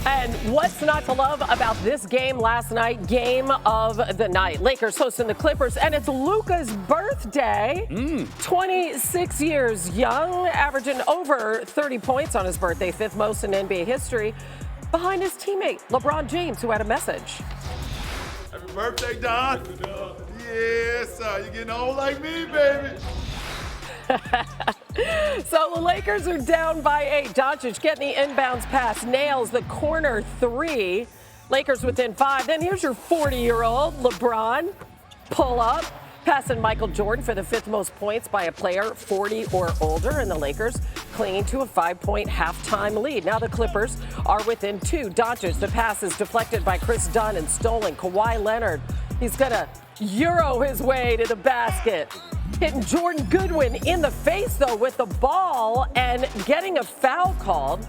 And what's not to love about this game last night? Game of the night. Lakers hosting the Clippers, and it's Luka's birthday. 26 years young, averaging over 30 points on his birthday, fifth most in NBA history, behind his teammate, LeBron James, who had a message. Happy birthday, Don. Yes, you're getting old like me, baby. So the Lakers are down by 8. Doncic getting the inbounds pass, nails the corner 3. Lakers within 5. Then here's your 40-year-old LeBron. Pull up, passing Michael Jordan for the 5th most points by a player 40 or older. And the Lakers clinging to a 5-point halftime lead. Now the Clippers are within 2. Doncic, the pass is deflected by Chris Dunn and stolen. Kawhi Leonard, he's going to Euro his way to the basket. Hitting Jordan Goodwin in the face, though, with the ball and getting a foul called.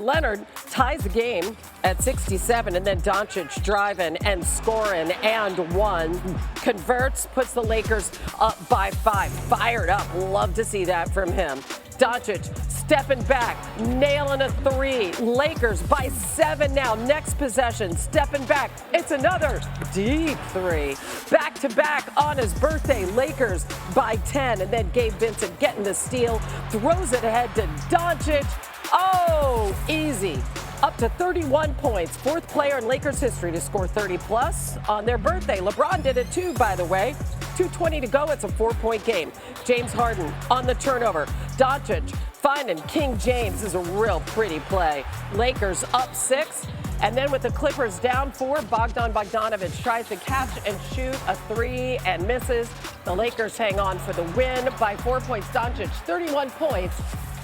Leonard ties the game at 67, and then Doncic driving and scoring and one. Converts, puts the Lakers up by 5. Fired up. Love to see that from him. Doncic stepping back, nailing a 3. Lakers by 7 now. Next possession, stepping back. It's another deep 3. Back-to-back on his birthday. Lakers by 10. And then Gabe Vincent getting the steal. Throws it ahead to Doncic. Oh, easy. Up to 31 points. 4th player in Lakers history to score 30-plus on their birthday. LeBron did it too, by the way. 2:20 to go. It's a 4-point game. James Harden on the turnover. Doncic finding King James is a real pretty play. Lakers up 6. And then with the Clippers down 4, Bogdan Bogdanović tries to catch and shoot a 3 and misses. The Lakers hang on for the win by 4 points. Doncic, 31 points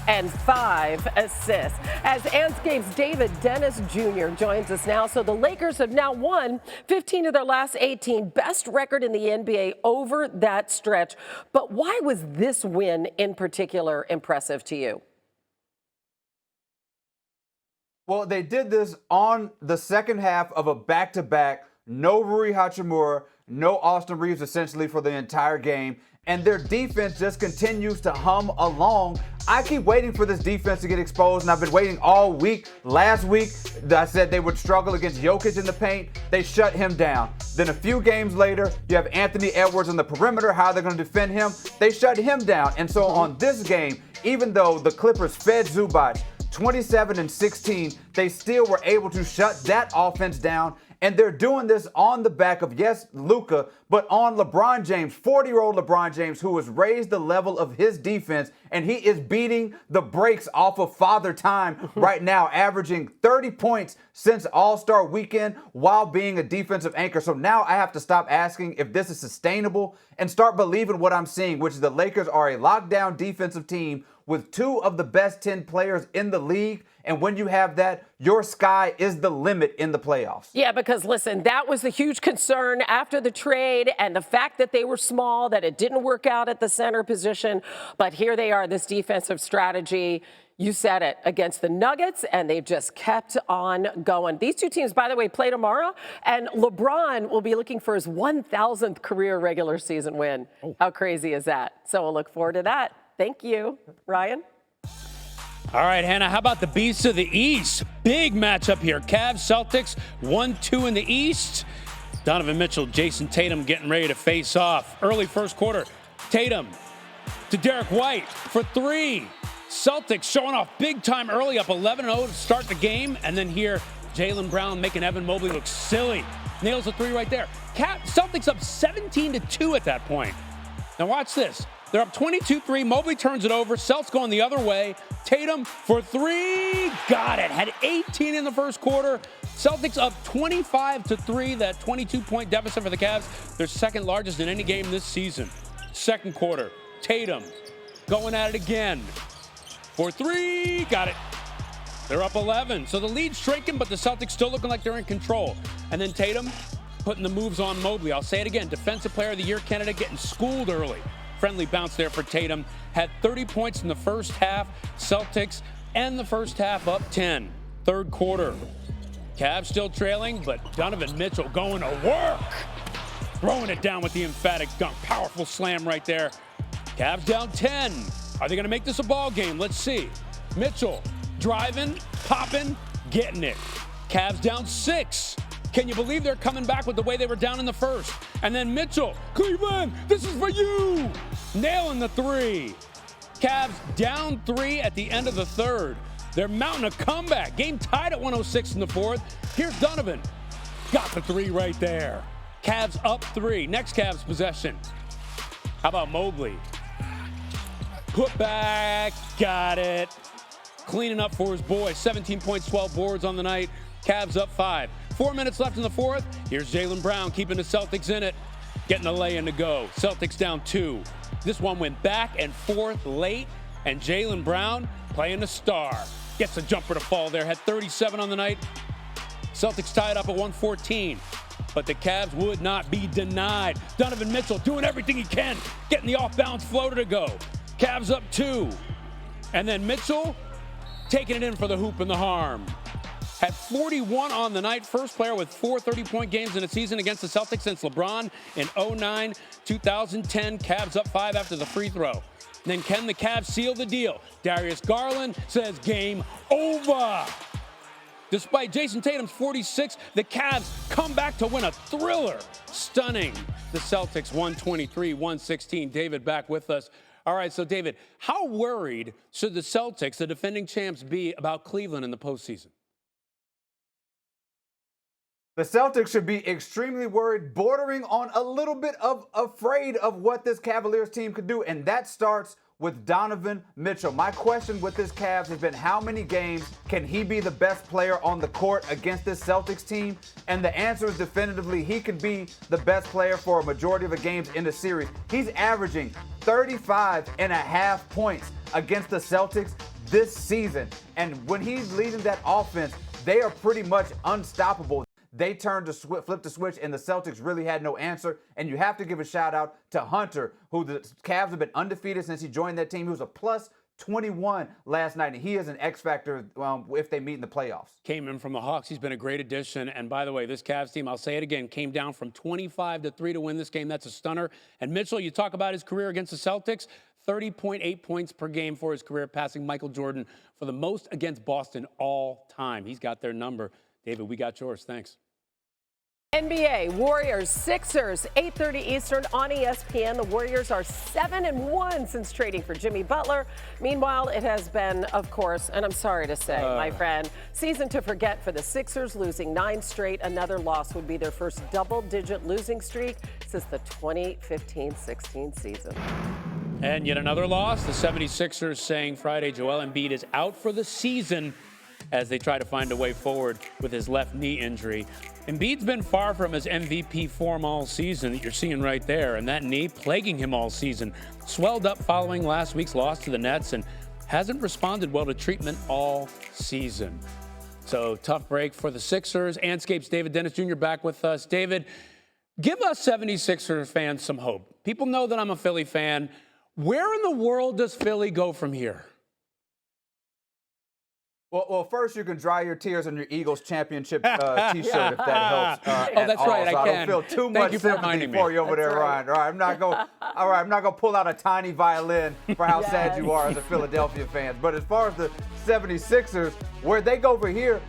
and 5 assists. As Ants Game's David Dennis Jr. joins us now. So the Lakers have now won 15 of their last 18, best record in the NBA over that stretch. But why was this win in particular impressive to you? Well, they did this on the second half of a back-to-back. No Rui Hachimura, no Austin Reeves essentially for the entire game. And their defense just continues to hum along. I keep waiting for this defense to get exposed, and I've been waiting all week. Last week, I said they would struggle against Jokic in the paint. They shut him down. Then a few games later, you have Anthony Edwards on the perimeter. How they're going to defend him? They shut him down. And so on this game, even though the Clippers fed Zubac 27 and 16, they still were able to shut that offense down. And they're doing this on the back of, yes, Luka, but on LeBron James, 40-year-old LeBron James, who has raised the level of his defense, and he is beating the brakes off of Father Time right now, averaging 30 points since All-Star Weekend while being a defensive anchor. So now I have to stop asking if this is sustainable and start believing what I'm seeing, which is the Lakers are a lockdown defensive team with 2 of the best 10 players in the league. And when you have that, your sky is the limit in the playoffs. Yeah, because listen, that was the huge concern after the trade and the fact that they were small, that it didn't work out at the center position. But here they are, this defensive strategy. You said it, against the Nuggets, and they've just kept on going. These two teams, by the way, play tomorrow, and LeBron will be looking for his 1,000th career regular season win. Oh. How crazy is that? So we'll look forward to that. Thank you, Ryan. All right, Hannah, how about the Beasts of the East? Big matchup here. Cavs, Celtics, 1-2 in the East. Donovan Mitchell, Jason Tatum getting ready to face off. Early first quarter, Tatum to Derek White for 3. Celtics showing off big time early, up 11-0 to start the game. And then here, Jaylen Brown making Evan Mobley look silly. Nails a 3 right there. Celtics up 17-2 at that point. Now watch this. They're up 22-3. Mobley turns it over. Celtics going the other way. Tatum for 3. Got it. Had 18 in the first quarter. Celtics up 25-3. That 22-point deficit for the Cavs. Their second largest in any game this season. Second quarter. Tatum going at it again. For 3. Got it. They're up 11. So the lead's shrinking, but the Celtics still looking like they're in control. And then Tatum putting the moves on Mobley. I'll say it again. Defensive Player of the Year candidate getting schooled early. Friendly bounce there for Tatum. Had 30 points in the first half. Celtics end the first half up 10. Third quarter. Cavs still trailing, but Donovan Mitchell going to work. Throwing it down with the emphatic dunk. Powerful slam right there. Cavs down 10. Are they going to make this a ball game? Let's see. Mitchell driving, popping, getting it. Cavs down 6. Can you believe they're coming back with the way they were down in the first? And then Mitchell, Cleveland, this is for you. Nailing the 3. Cavs down 3 at the end of the third. They're mounting a comeback. Game tied at 106 in the fourth. Here's Donovan. Got the 3 right there. Cavs up 3. Next Cavs possession. How about Mobley? Put back. Got it. Cleaning up for his boys. 17 points, 12 boards on the night. Cavs up 5. 4 minutes left in the fourth. Here's Jaylen Brown keeping the Celtics in it. Getting a lay-in to go. Celtics down 2. This one went back and forth late. And Jaylen Brown playing the star. Gets a jumper to fall there. Had 37 on the night. Celtics tied up at 114. But the Cavs would not be denied. Donovan Mitchell doing everything he can. Getting the off-balance floater to go. Cavs up 2. And then Mitchell taking it in for the hoop and the harm. Had 41 on the night. First player with 4 30-point games in a season against the Celtics since LeBron in 2009, 2010. Cavs up 5 after the free throw. Then can the Cavs seal the deal? Darius Garland says game over. Despite Jason Tatum's 46, the Cavs come back to win a thriller. Stunning the Celtics 123-116. David back with us. All right, so David, how worried should the Celtics, the defending champs, be about Cleveland in the postseason? The Celtics should be extremely worried, bordering on a little bit of afraid of what this Cavaliers team could do, and that starts with Donovan Mitchell. My question with this Cavs has been how many games can he be the best player on the court against this Celtics team? And the answer is definitively he could be the best player for a majority of the games in the series. He's averaging 35.5 points against the Celtics this season. And when he's leading that offense, they are pretty much unstoppable. They turned to flip the switch, and the Celtics really had no answer. And you have to give a shout out to Hunter, who the Cavs have been undefeated since he joined that team. He was a plus 21 last night, and he is an X factor if they meet in the playoffs. Came in from the Hawks. He's been a great addition. And by the way, this Cavs team, I'll say it again, came down from 25-3 to win this game. That's a stunner. And Mitchell, you talk about his career against the Celtics, 30.8 points per game for his career, passing Michael Jordan for the most against Boston all time. He's got their number. David, we got yours. Thanks. NBA, Warriors, Sixers, 8:30 Eastern on ESPN. The Warriors are 7-1 since trading for Jimmy Butler. Meanwhile, it has been, of course, and I'm sorry to say, my friend, season to forget for the Sixers, losing 9 straight. Another loss would be their first double-digit losing streak since the 2015-16 season. And yet another loss. The 76ers saying Friday Joel Embiid is out for the season as they try to find a way forward with his left knee injury. Embiid's been far from his MVP form all season that you're seeing right there, and that knee plaguing him all season. Swelled up following last week's loss to the Nets and hasn't responded well to treatment all season. So tough break for the Sixers. Anscape's David Dennis Jr. back with us. David, give us 76ers fans some hope. People know that I'm a Philly fan. Where in the world does Philly go from here? Well, first you can dry your tears on your Eagles championship T-shirt if that helps. Oh, that's right, so I I can. don't feel too Thank much you for sympathy reminding me. for you over there, Right. Ryan. All right, I'm not gonna pull out a tiny violin for how sad you are as a Philadelphia fan. But as far as the 76ers, where they go from here,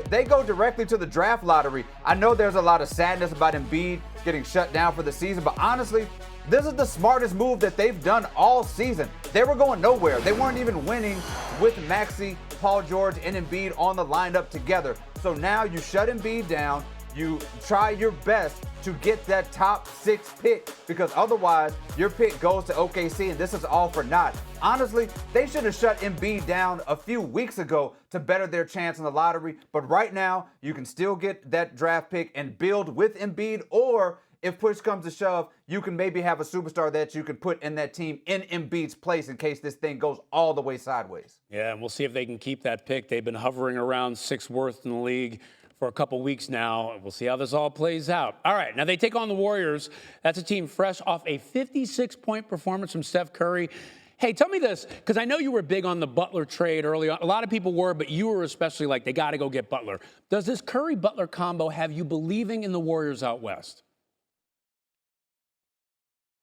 they go directly to the draft lottery. I know there's a lot of sadness about Embiid getting shut down for the season, but honestly, this is the smartest move that they've done all season. They were going nowhere. They weren't even winning with Maxey, Paul George, and Embiid on the lineup together. So now you shut Embiid down. You try your best to get that top 6 pick, because otherwise your pick goes to OKC and this is all for naught. Honestly, they should have shut Embiid down a few weeks ago to better their chance in the lottery. But right now, you can still get that draft pick and build with Embiid, or if push comes to shove, you can maybe have a superstar that you can put in that team in Embiid's place in case this thing goes all the way sideways. Yeah, and we'll see if they can keep that pick. They've been hovering around 6th worst in the league for a couple weeks now. We'll see how this all plays out. All right, now they take on the Warriors. That's a team fresh off a 56-point performance from Steph Curry. Hey, tell me this, because I know you were big on the Butler trade early on. A lot of people were, but you were especially like, they got to go get Butler. Does this Curry-Butler combo have you believing in the Warriors out west?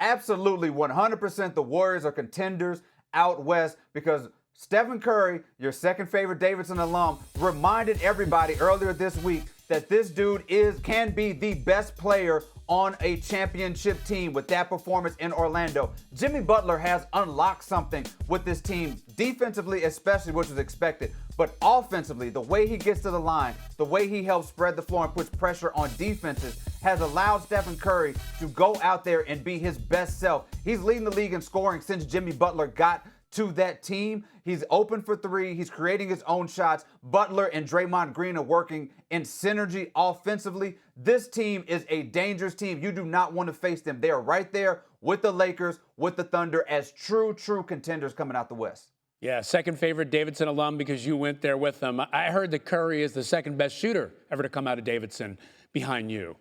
Absolutely, 100% the Warriors are contenders out west, because Stephen Curry, your second favorite Davidson alum, reminded everybody earlier this week that this dude can be the best player on a championship team with that performance in Orlando. Jimmy Butler has unlocked something with this team, defensively especially, which was expected. But offensively, the way he gets to the line, the way he helps spread the floor and puts pressure on defenses has allowed Stephen Curry to go out there and be his best self. He's leading the league in scoring since Jimmy Butler got to that team. He's open for three. He's creating his own shots. Butler and Draymond Green are working in synergy offensively. This team is a dangerous team. You do not want to face them. They are right there with the Lakers, with the Thunder as true contenders coming out the West. Yeah, second favorite Davidson alum because you went there with them. I heard that Curry is the second best shooter ever to come out of Davidson behind you.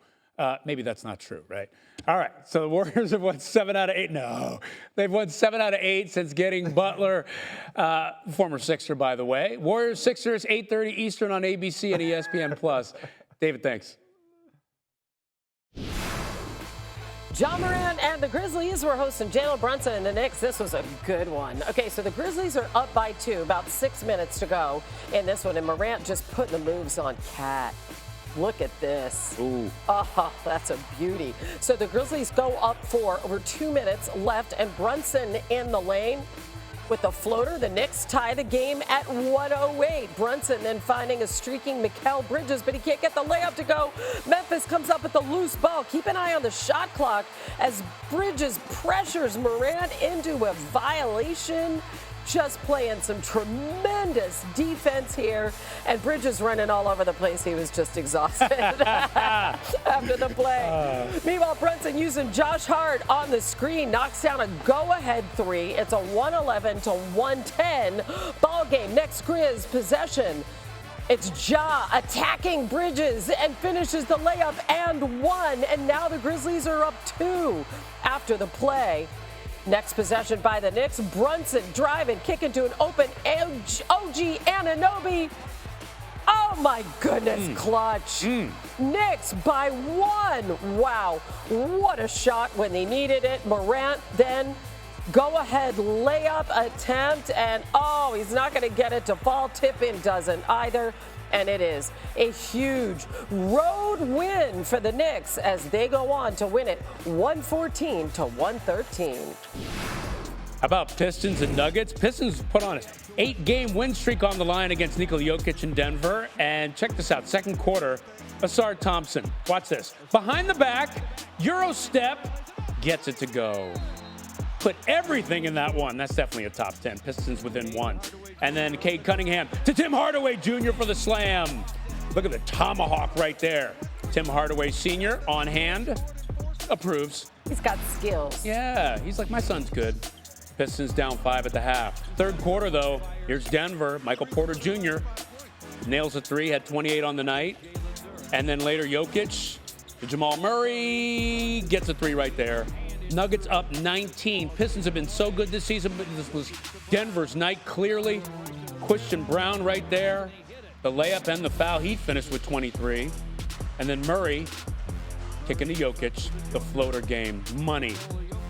Maybe that's not true, right? All right, so the Warriors have won 7 out of 8. No, they've won 7 out of 8 since getting Butler, former Sixer, by the way. Warriors, Sixers, 8:30 Eastern on ABC and ESPN+. David, thanks. John Morant and the Grizzlies were hosting Jalen Brunson and the Knicks. This was a good one. Okay, so the Grizzlies are up by 2, about 6 minutes to go in this one, and Morant just putting the moves on Cat. Look at this. Ooh. Oh, that's a beauty. So the Grizzlies go up 4, over 2 minutes left, and Brunson in the lane with the floater. The Knicks tie the game at 1:08. Brunson then finding a streaking Mikal Bridges, but he can't get the layup to go. Memphis comes up with the loose ball. Keep an eye on the shot clock as Bridges pressures Morant into a violation. Just playing some tremendous defense here, and Bridges running all over the place. He was just exhausted after the play. Meanwhile, Brunson using Josh Hart on the screen knocks down a go-ahead 3. It's a 111-110 ball game. Next Grizz possession. It's Ja attacking Bridges and finishes the layup and 1. And now the Grizzlies are up 2 after the play. Next possession by the Knicks. Brunson driving, kicking to an open OG Anunoby. Oh my goodness, clutch. Knicks by 1. Wow, what a shot when they needed it. Morant then go-ahead layup attempt, and oh, he's not going to get it to fall. Tip-in doesn't either. And it is a huge road win for the Knicks as they go on to win it 114-113. How about Pistons and Nuggets? Pistons put on an 8-game win streak on the line against Nikola Jokic in Denver. And check this out, second quarter, Asar Thompson. Watch this. Behind the back, Euro step, gets it to go. Put everything in that one. That's definitely a top 10. Pistons within 1. And then Cade Cunningham to Tim Hardaway Jr. for the slam. Look at the tomahawk right there. Tim Hardaway Sr. on hand. Approves. He's got skills. Yeah, he's like, my son's good. Pistons down 5 at the half. Third quarter, though, here's Denver. Michael Porter Jr. nails a 3, had 28 on the night. And then later, Jokic to Jamal Murray gets a 3 right there. Nuggets up 19. Pistons have been so good this season, but this was Denver's night clearly. Christian Brown right there. The layup and the foul. He finished with 23. And then Murray kicking to Jokic. The floater game. Money.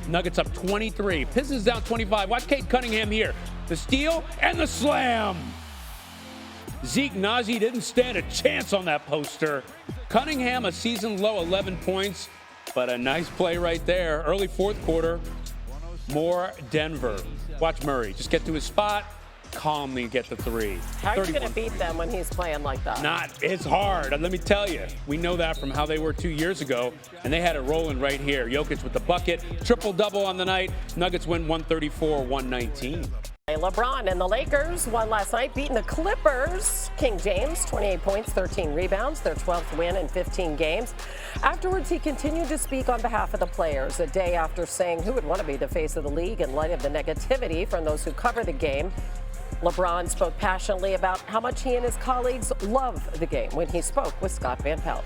Nuggets up 23. Pistons down 25. Watch Cade Cunningham here. The steal and the slam. Zeke Naji didn't stand a chance on that poster. Cunningham a season low 11 points. But a nice play right there. Early fourth quarter, more Denver. Watch Murray just get to his spot, calmly get the 3. How are you going to beat them when he's playing like that? It's hard. Let me tell you. We know that from how they were 2 years ago, and they had it rolling right here. Jokic with the bucket, triple-double on the night. Nuggets win 134-119. LeBron and the Lakers won last night, beating the Clippers. King James, 28 points, 13 rebounds, their 12th win in 15 games. Afterwards, he continued to speak on behalf of the players, a day after saying who would want to be the face of the league in light of the negativity from those who cover the game. LeBron spoke passionately about how much he and his colleagues love the game when he spoke with Scott Van Pelt.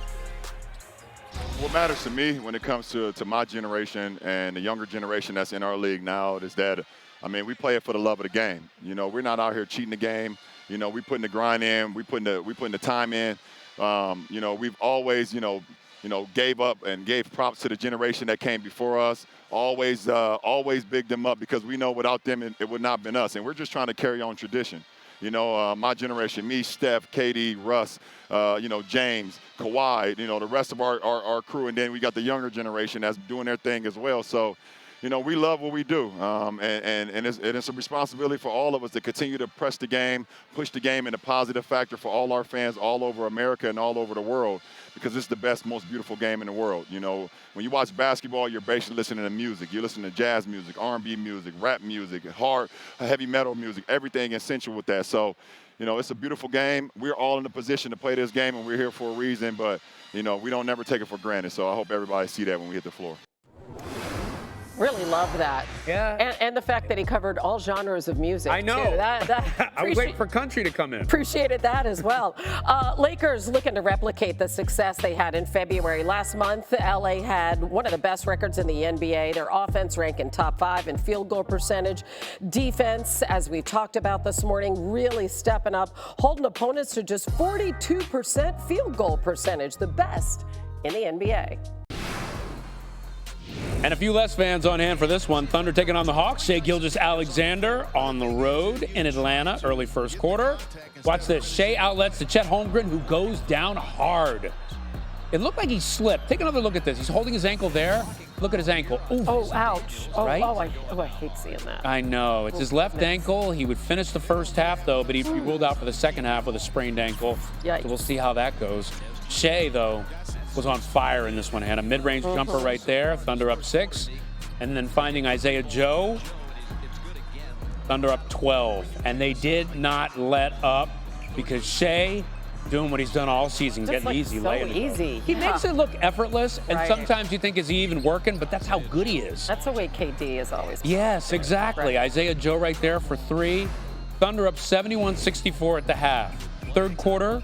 What matters to me when it comes to my generation and the younger generation that's in our league now is that, I mean, we play it for the love of the game. You know, we're not out here cheating the game. You know, we putting the grind in. We putting the time in. You know, we've always, gave up and gave props to the generation that came before us. Always big them up because we know without them it would not have been us. And we're just trying to carry on tradition. My generation, me, Steph, KD, Russ, James, Kawhi, the rest of our crew. And then we got the younger generation that's doing their thing as well. So, we love what we do. And it's a responsibility for all of us to continue to press the game, push the game in a positive factor for all our fans all over America and all over the world, because it's the best, most beautiful game in the world. When you watch basketball, you're basically listening to music. You're listening to jazz music, R&B music, rap music, hard, heavy metal music, everything essential with that. So, it's a beautiful game. We're all in a position to play this game, and we're here for a reason, but, we don't never take it for granted. So I hope everybody see that when we hit the floor. Really love that. Yeah. And the fact that he covered all genres of music. I know. Too. I was waiting for country to come in. Appreciated that as well. Lakers looking to replicate the success they had in February. Last month, LA had one of the best records in the NBA. Their offense ranked in top 5 in field goal percentage. Defense, as we talked about this morning, really stepping up, holding opponents to just 42% field goal percentage, the best in the NBA. And a few less fans on hand for this one. Thunder taking on the Hawks. Shai Gilgeous-Alexander on the road in Atlanta, early first quarter. Watch this. Shai outlets to Chet Holmgren, who goes down hard. It looked like he slipped. Take another look at this. He's holding his ankle there. Look at his ankle. Ooh. Oh, ouch. Oh, right? I hate seeing that. I know. It's his left ankle. He would finish the first half, though, but he'd be ruled out for the second half with a sprained ankle. Yikes. So we'll see how that goes. Shai, though, was on fire in this one. Had a mid-range jumper right there. Thunder up 6. And then finding Isaiah Joe. Thunder up 12. And they did not let up because Shai doing what he's done all season, Just getting easy, laying it. Easy. He makes it look effortless, and Right. sometimes you think, is he even working? But that's how good he is. That's the way KD is always. Yes, exactly. Right. Isaiah Joe right there for 3. Thunder up 71-64 at the half. Third quarter,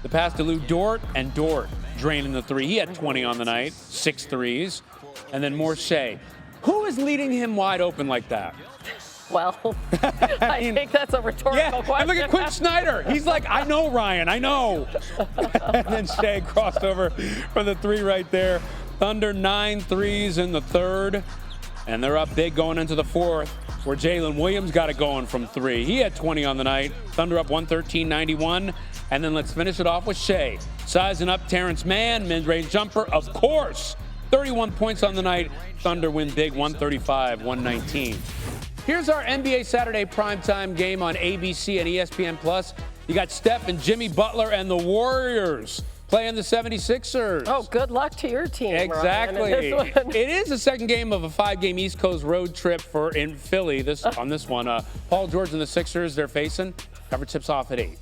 the pass to Lou Dort, and Dort draining the 3. He had 20 on the night, 6 threes. And then more Shai. Who is leading him wide open like that? Well, I think that's a rhetorical question. And look at Quinn Snyder. He's like, I know, Ryan, I know. And then Shai crossed over for the 3 right there. Thunder 9 threes in the third. And they're up big going into the fourth, where Jalen Williams got it going from 3. He had 20 on the night. Thunder up 113-91. And then let's finish it off with Shai. Sizing up Terrence Mann, mid-range jumper, of course. 31 points on the night. Thunder win big, 135-119. Here's our NBA Saturday primetime game on ABC and ESPN+. You got Steph and Jimmy Butler and the Warriors playing the 76ers. Oh, good luck to your team. Exactly. Ryan, It is the second game of a 5-game East Coast road trip in Philly on this one. Paul George and the Sixers, they're facing. Cover tips off at 8.